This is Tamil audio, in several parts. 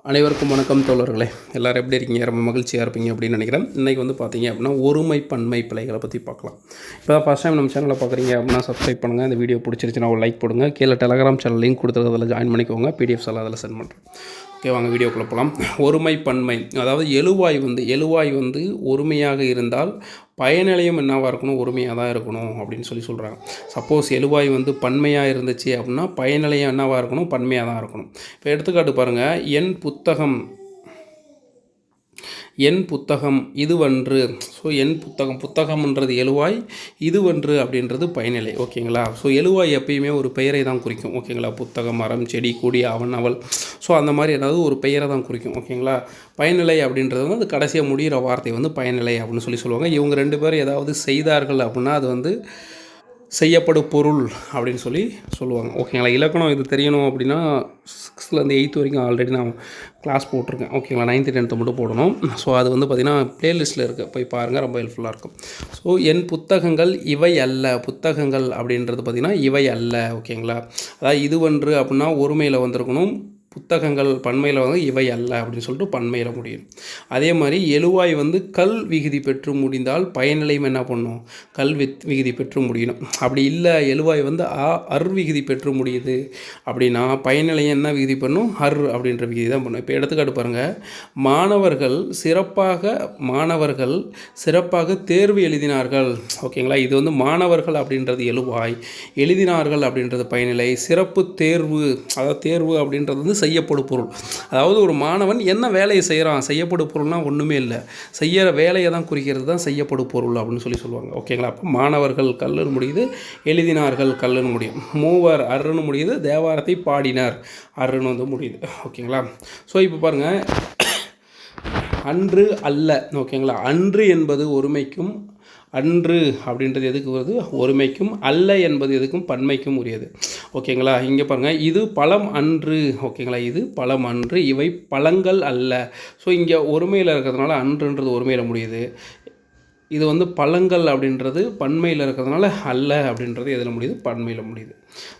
அனைவருக்கும் வணக்கம் தோழர்களே. எல்லோரும் எப்படி இருக்கீங்க? ரொம்ப மகிழ்ச்சியாக இருப்பீங்க அப்படின்னு நினைக்கிறேன். இன்றைக்கி வந்து பார்த்தீங்க அப்படின்னா ஒருமை பன்மை பிழைகளை பற்றி பார்க்கலாம். இப்போ தான் ஃபஸ்ட் டைம் நம்ம சேனலில் பார்க்குறீங்க அப்படின்னா சப்ஸ்கிரைப் பண்ணுங்கள். இந்த வீடியோ பிடிச்சிருச்சுன்னா ஒரு லைக் போடுங்க. கீழே டெலகிராம் சேனல் லிங்க் கொடுத்துருக்கு, அதில் ஜாயின் பண்ணிக்கோங்க. பிடிஎஃப்ஸ் எல்லாம் அதில் சென்ட் பண்ணுறேன். ஓகே, வாங்க வீடியோக்குள்ளே போகலாம். ஒருமை பன்மை, அதாவது எழுவாய் வந்து ஒருமையாக இருந்தால் பயனிலையும் என்னவாக இருக்கணும்? ஒருமையாக தான் இருக்கணும் அப்படின்னு சொல்கிறாங்க. சப்போஸ் எழுவாய் வந்து பன்மையாக இருந்துச்சு அப்படின்னா பயனிலையும் என்னவாக இருக்கணும்? பன்மையாக தான் இருக்கணும். இப்போ எடுத்துக்காட்டு பாருங்கள், என் புத்தகம் இதுவன்று. ஸோ புத்தகம்ன்றது எழுவாய், இதுவன்று அப்படின்றது பயனிலை. ஓகேங்களா? ஸோ எழுவாய் எப்பயுமே ஒரு பெயரை தான் குறிக்கும். ஓகேங்களா? புத்தகம், மரம், செடி, கொடி, அவன், அவள். ஸோ அந்த மாதிரி ஏதாவது ஒரு பெயரை தான் குறிக்கும். ஓகேங்களா? பயனிலை அப்படின்றது வந்து அது கடைசியாக முடிகிற வார்த்தை வந்து பயனிலை அப்படின்னு சொல்லுவாங்க. இவங்க ரெண்டு பேரும் ஏதாவது செய்தார்கள் அப்படின்னா அது வந்து செய்யப்படும் பொருள் அப்படின்னு சொல்லுவாங்க. ஓகேங்களா? இலக்கணம் இது தெரியணும் அப்படின்னா 6லேருந்து 8th வரைக்கும் ஆல்ரெடி நான் கிளாஸ் போட்டிருக்கேன். ஓகேங்களா? 9th 10th மட்டும் போடணும். ஸோ அது வந்து பார்த்திங்கன்னா ப்ளேலிஸ்ட்டில் இருக்குது, போய் பாருங்கள், ரொம்ப ஹெல்ப்ஃபுல்லாக இருக்கும். ஸோ என் புத்தகங்கள் இவை அல்ல. புத்தகங்கள் அப்படின்றது பார்த்திங்கன்னா இவை அல்ல. ஓகேங்களா? அதாவது இதுவன்று அப்படின்னா ஒருமையில் வந்திருக்கணும். புத்தகங்கள் பன்மையில் வந்து இவை அல்ல அப்படின்னு சொல்லிட்டு பன்மையில் முடியும். அதே மாதிரி எழுவாய் வந்து கல் விகுதி பெற்று முடிந்தால் பயனிலையும் என்ன பண்ணும்? விகுதி பெற்று முடியணும். அப்படி இல்லை, எழுவாய் வந்து அர் விகுதி பெற்று முடியுது அப்படின்னா பயனிலையும் என்ன விகுதி பண்ணும்? அர் அப்படின்ற விகுதி தான் பண்ணும். இப்போ எடுத்துக்காட்டு பாருங்கள், மாணவர்கள் சிறப்பாக தேர்வு எழுதினார்கள். ஓகேங்களா? இது வந்து மாணவர்கள் அப்படின்றது எழுவாய், எழுதினார்கள் அப்படின்றது பயனிலை, சிறப்பு தேர்வு, அதாவது தேர்வு அப்படின்றது வந்து செய்யப்படும் பொருள். அதாவது ஒரு மாணவன் என்ன வேலையை செய்கிறான்? செய்யப்படும் பொருள்னால் ஒன்றுமே இல்லை, செய்கிற வேலையை தான் குறிக்கிறது தான் செய்யப்படும் பொருள் அப்படின்னு சொல்லுவாங்க. ஓகேங்களா? அப்போ மாணவர்கள் கல்லுன்னு முடியுது, எழுதினார்கள் கல்லுன்னு முடியும், மூவர் அருன்னு முடியுது, தேவாரத்தை பாடினார் அருன்னு வந்து முடியுது. ஓகேங்களா? ஸோ இப்போ பாருங்கள், அன்று அல்ல. ஓகேங்களா? அன்று என்பது ஒருமைக்கும், அன்று அப்படின்றது எதுக்கு வருது? ஒருமைக்கும். அல்ல என்பது எதுக்கும்? பன்மைக்கும் உரியது. ஓகேங்களா? இங்கே பாருங்கள், இது பழம் அன்று. ஓகேங்களா? இது பழம் அன்று, இவை பழங்கள் அல்ல. ஸோ இங்கே ஒருமையில் இருக்கிறதுனால அன்றுன்றது ஒருமையில் முடியுது. இது வந்து பழங்கள் அப்படின்றது பன்மையில் இருக்கிறதுனால அல்ல அப்படின்றது எதில் முடியுது? பன்மையில் முடியுது.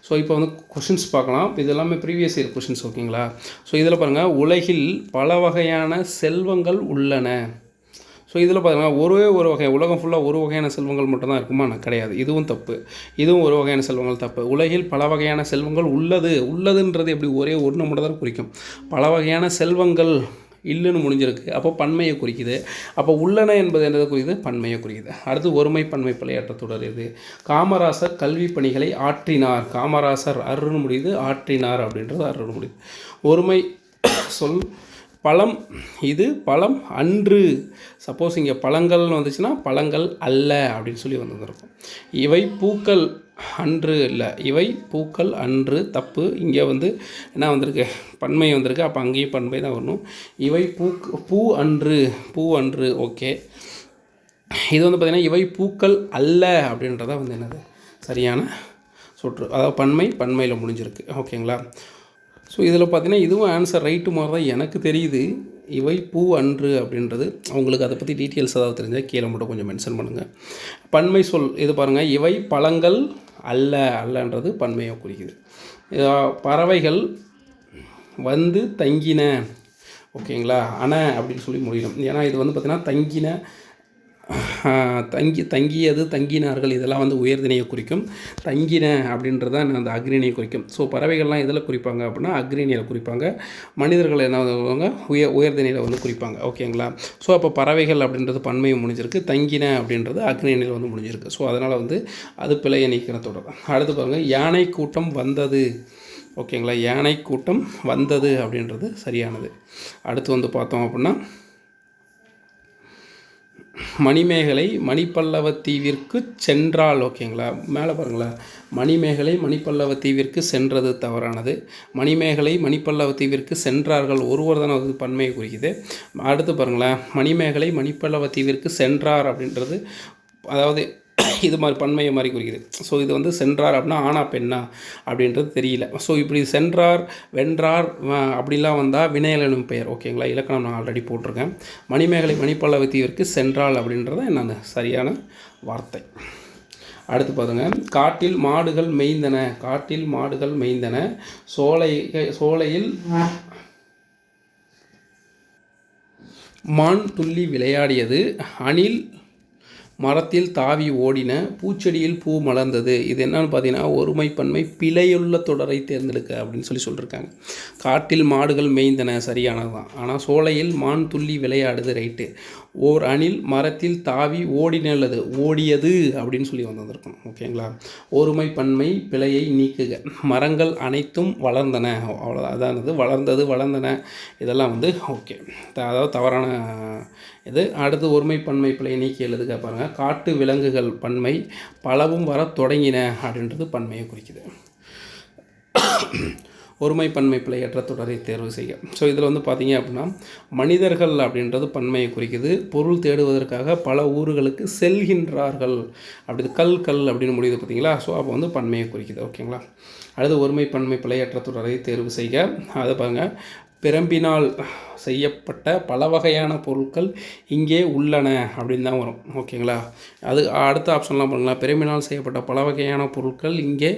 ஸோ இப்போ வந்து கொஷின்ஸ் பார்க்கலாம். இது எல்லாமே ப்ரீவியஸ் இயர் கொஷின்ஸ். ஓகேங்களா? ஸோ இதில் பாருங்கள், உலகில் பல வகையான செல்வங்கள் உள்ளன. ஸோ இதில் பார்த்தீங்கன்னா ஒரு வகை, உலகம் ஃபுல்லாக ஒரு வகையான செல்வங்கள் மட்டும்தான் இருக்குமா? கிடையாது. இதுவும் தப்பு. இதுவும் ஒரு வகையான செல்வங்கள் தப்பு. உலகில் பல வகையான செல்வங்கள் உள்ளதுன்றது எப்படி ஒரே ஒன்று மட்டும் தான் குறிக்கும். பல வகையான செல்வங்கள் இல்லைன்னு முடிஞ்சிருக்கு, அப்போ பன்மையை குறிக்குது. அப்போ உள்ளன என்பது என்னதை குறிக்குது? பன்மையை குறிக்குது. அடுத்து ஒருமை பன்மை பிழையாற்ற தொடர் இது. காமராசர் கல்வி பணிகளை ஆற்றினார். காமராசர் அருன்னு முடியுது, ஆற்றினார் அப்படின்றது அருன்னு முடியுது. ஒருமை சொல் பழம், இது பழம் அன்று. சப்போஸ் இங்கே பழங்கள்னு வந்துச்சுன்னா பழங்கள் அல்ல அப்படின்னு வந்துருக்கும். இவை பூக்கள் அன்று இல்லை, இவை பூக்கள் அன்று. தப்பு. இங்கே வந்து என்ன வந்திருக்கு? பன்மை வந்திருக்கு. அப்போ அங்கேயும் பன்மை தான் வரணும். இவை பூ அன்று. ஓகே, இது வந்து பார்த்திங்கன்னா இவை பூக்கள் அல்ல அப்படின்றத வந்து என்னது? சரியான சுற்று. அதாவது பன்மையில் முடிஞ்சிருக்கு. ஓகேங்களா? ஸோ இதில் பார்த்தீங்கன்னா இதுவும் ஆன்சர் ரைட்டு மாதிரி தான் எனக்கு தெரியுது. இவை பூ அன்று அப்படின்றது. அவங்களுக்கு அதை பற்றி டீட்டெயில்ஸ் ஏதாவது தெரிஞ்சால் கீழே மட்டும் கொஞ்சம் மென்ஷன் பண்ணுங்கள். பன்மை சொல் இது பாருங்கள், இவை பழங்கள் அல்லன்றது பன்மையை குறிக்குது. பறவைகள் வந்து தங்கின. ஓகேங்களா? அப்படின்னு சொல்லி முடியணும். ஏன்னா இது வந்து பார்த்திங்கன்னா தங்கியது, தங்கினார்கள், இதெல்லாம் வந்து உயர்திணையை குறிக்கும். தங்கின அப்படின்றத அந்த அக்ரிணியை குறிக்கும். ஸோ பறவைகள்லாம் எதில் குறிப்பாங்க அப்படின்னா அக்ரிணியில் குறிப்பாங்க. மனிதர்கள் என்ன பண்ணுவாங்க? உயர்திணையில் வந்து குறிப்பாங்க. ஓகேங்களா? ஸோ அப்போ பறவைகள் அப்படின்றது பன்மையை முடிஞ்சிருக்கு, தங்கின அப்படின்றது அக்ரிணியில் வந்து முடிஞ்சிருக்கு. ஸோ அதனால் வந்து அது பிழையை நீக்கிற தொடர். அடுத்து பாருங்கள், யானை கூட்டம் வந்தது. ஓகேங்களா? யானை கூட்டம் வந்தது அப்படின்றது சரியானது. அடுத்து வந்து பார்த்தோம் அப்படின்னா மணிமேகலை மணிப்பல்லவ தீவிற்கு சென்றாள். ஓகேங்களா? மேலே பாருங்களேன், மணிமேகலை மணிப்பல்லவ தீவிற்கு சென்றது தவறானது. மணிமேகலை மணிப்பல்லவ தீவிற்கு சென்றார்கள், ஒருவர் தான் அது பன்மையை குறிக்குது. அடுத்து பாருங்களேன், மணிமேகலை மணிப்பல்லவ தீவிற்கு சென்றார் அப்படின்றது அதாவது இது மாதிரி பன்மையை மாதிரி குறிக்குது. ஸோ இது வந்து சென்றார் அப்படின்னா ஆனா பெண்ணா அப்படின்றது தெரியல. ஸோ இப்படி சென்றார், வென்றார் அப்படிலாம் வந்தால் வினையலனும் பெயர். ஓகேங்களா? இலக்கணம் நான் ஆல்ரெடி போட்டிருக்கேன். மணிமேகலை மணிப்பல்லவ தீவிற்கு சென்றாள் அப்படின்றத என்னென்ன சரியான வார்த்தை. அடுத்து பாருங்க, காட்டில் மாடுகள் மேய்ந்தன. சோலையில் மான் துள்ளி விளையாடியது, அணில் மரத்தில் தாவி ஓடின, பூச்செடியில் பூ மலர்ந்தது. இது என்னன்னு பார்த்தீங்கன்னா ஒருமை பன்மை பிழையுள்ள தொடரை தேர்ந்தெடுக்க அப்படின்னு சொல்லியிருக்காங்க. காட்டில் மாடுகள் மேய்ந்தன, சரியானது தான். ஆனால் சோலையில் மான் துள்ளி விளையாடுது, ரைட்டு. ஓர் அணில் மரத்தில் தாவி ஓடினது, ஓடியது அப்படின்னு சொல்லி வந்திருக்கணும். ஓகேங்களா. ஒருமை பன்மை பிழையை நீக்குக. மரங்கள் அனைத்தும் வளர்ந்தன, அவ்வளோ அதானது. வளர்ந்தது, வளர்ந்தன, இதெல்லாம் ஓகே, அதாவது தவறான இது. அடுத்து ஒருமை பன்மை பிழையை நீக்கி எழுதுக பாருங்கள். காட்டு விலங்குகள் பன்மை, பலவும் வர தொடங்கின அப்படின்றது பன்மையை குறிக்குது. ஒருமை பன்மை பிழையற்ற தொடரை தேர்வு செய்க. ஸோ இதில் பார்த்தீங்க அப்படின்னா மனிதர்கள் அப்படின்றது பன்மையை குறிக்குது. பொருள் தேடுவதற்காக பல ஊர்களுக்கு செல்கின்றார்கள், அப்படி கல் அப்படின்னு முடியுது பார்த்தீங்களா. ஸோ அப்போ பன்மையை குறிக்குது. ஓகேங்களா. அடுத்து ஒருமை பன்மை பிழையற்ற தொடரை தேர்வு செய்க. அதை பாருங்கள். பிரம்பினால் செய்யப்பட்ட பல வகையான பொருட்கள் இங்கே உள்ளன அப்படின்னு தான் வரும். ஓகேங்களா. அது அடுத்த ஆப்ஷன்லாம் பாருங்களா. பிரம்பினால் செய்யப்பட்ட பல வகையான பொருட்கள் இங்கே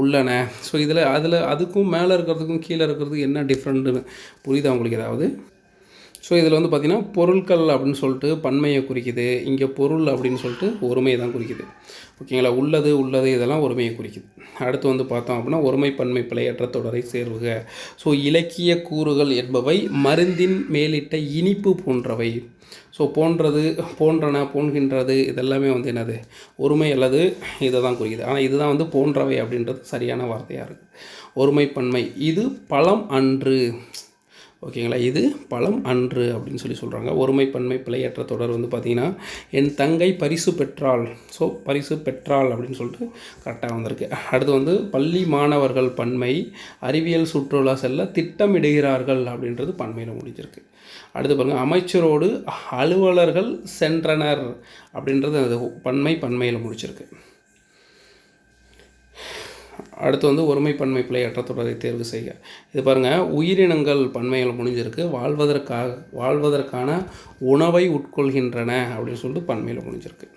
உள்ளன. ஸோ அதுக்கும் மேலே இருக்கிறதுக்கும் கீழே இருக்கிறதுக்கு என்ன டிஃப்ரெண்ட்டுன்னு புரியுதா உங்களுக்கு ஏதாவது? ஸோ இதில் பார்த்திங்கன்னா பொருட்கள் அப்படின்னு சொல்லிட்டு பன்மையை குறிக்குது, இங்கே பொருள் அப்படின்னு சொல்லிட்டு ஒருமையை தான் குறிக்குது. ஓகேங்களா. உள்ளது இதெல்லாம் ஒருமையை குறிக்குது. அடுத்து பார்த்தோம் அப்படின்னா ஒருமை பன்மை பிழையற்ற தொடரை சேர்வுக. ஸோ இலக்கிய கூறுகள் என்பவை மருந்தின் மேலிட்ட இனிப்பு போன்றவை. ஸோ போன்றது, போன்றன, போன்கின்றது, இதெல்லாமே என்னது ஒருமை அல்லது இதை தான் குறிக்குது. ஆனால் இதுதான் போன்றவை அப்படின்றது சரியான வார்த்தையாக இருக்குது. ஒருமை பன்மை இது பழம் அன்று. ஓகேங்களா. இது பழம் அன்று அப்படின்னு சொல்கிறாங்க. ஒருமை பன்மை பிழையற்ற தொடர் பார்த்திங்கன்னா என் தங்கை பரிசு பெற்றாள். ஸோ பரிசு பெற்றாள் அப்படின்னு சொல்லிட்டு கரெக்டாக வந்திருக்கு. அடுத்து பள்ளி மாணவர்கள் பன்மை, அறிவியல் சுற்றுலா செல்ல திட்டமிடுகிறார்கள் அப்படின்றது பன்மையில் முடிஞ்சிருக்கு. அடுத்து பாருங்கள். அமைச்சரோடு அலுவலர்கள் சென்றனர் அப்படின்றது அது பன்மையில் முடிச்சிருக்கு. அடுத்து ஒருமை பன்மை பிழையற்ற தொடரை தேர்வு செய்க. இது பாருங்கள். உயிரினங்கள் பன்மையில் முடிஞ்சிருக்கு. வாழ்வதற்கான உணவை உட்கொள்கின்றன அப்படின்னு சொல்லிட்டு பன்மையில் முடிஞ்சிருக்கு.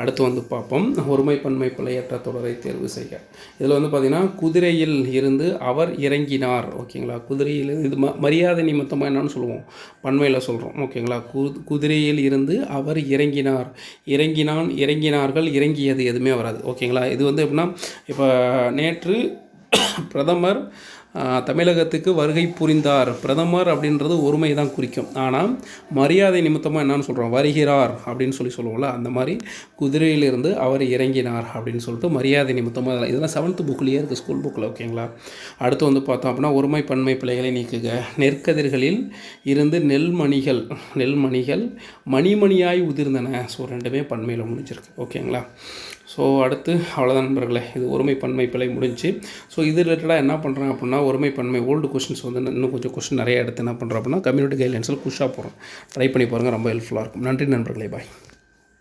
அடுத்து பார்ப்போம். ஒருமை பன்மை பிழையற்ற தொடரை தேர்வு செய்க. இதில் பார்த்திங்கன்னா குதிரையில் இருந்து அவர் இறங்கினார். ஓகேங்களா. குதிரையில் இது மரியாதை நிமித்தமாக என்னன்னு சொல்லுவோம், பன்மையில் சொல்கிறோம். ஓகேங்களா. குதிரையில் இருந்து அவர் இறங்கினார், இறங்கினான், இறங்கினார்கள், இறங்கியது எதுவுமே வராது. ஓகேங்களா. இது எப்படின்னா இப்போ நேற்று பிரதமர் தமிழகத்துக்கு வருகை புரிந்தார். பிரதமர் அப்படின்றது ஒருமை தான் குறிக்கும். ஆனால் மரியாதை நிமித்தமாக என்னன்னு சொல்கிறோம், வருகிறார் அப்படின்னு சொல்லுவோம்ல, அந்த மாதிரி குதிரையிலிருந்து அவர் இறங்கினார் அப்படின்னு சொல்லிட்டு மரியாதை நிமித்தமாக. இதெல்லாம் 7th புக்லேயே இருக்குது, ஸ்கூல் புக்கில். ஓகேங்களா. அடுத்து பார்த்தோம் அப்படின்னா ஒருமை பன்மை பிழைகளை நீக்குக. நெற்கதிர்களில் இருந்து நெல்மணிகள் மணிமணியாய் உதிர்ந்தன. ஸோ ரெண்டுமே பன்மையில் முடிஞ்சிருக்கு. ஓகேங்களா. ஸோ அடுத்து அவ்வளோதான் நண்பர்களே. இது ஒருமை பன்மை பிழை முடிஞ்சு. ஸோ இது ரிலேட்டடாக என்ன பண்ணுறேன் அப்படின்னா ஒருமை பன்மை ஓல்டு கொஷின்ஸ் இன்னும் கொஞ்சம் கொஷின் நிறைய எடுத்து என்ன பண்ணுறோம் அப்படின்னா கம்யூனிட்டி கைட்லைன்ஸில் புஷ்ஷாக போகிறோம். ட்ரை பண்ணி பாருங்கள், ரொம்ப ஹெல்ப்ஃபுல்லாக இருக்கும். நன்றி நண்பர்களே, பாய்.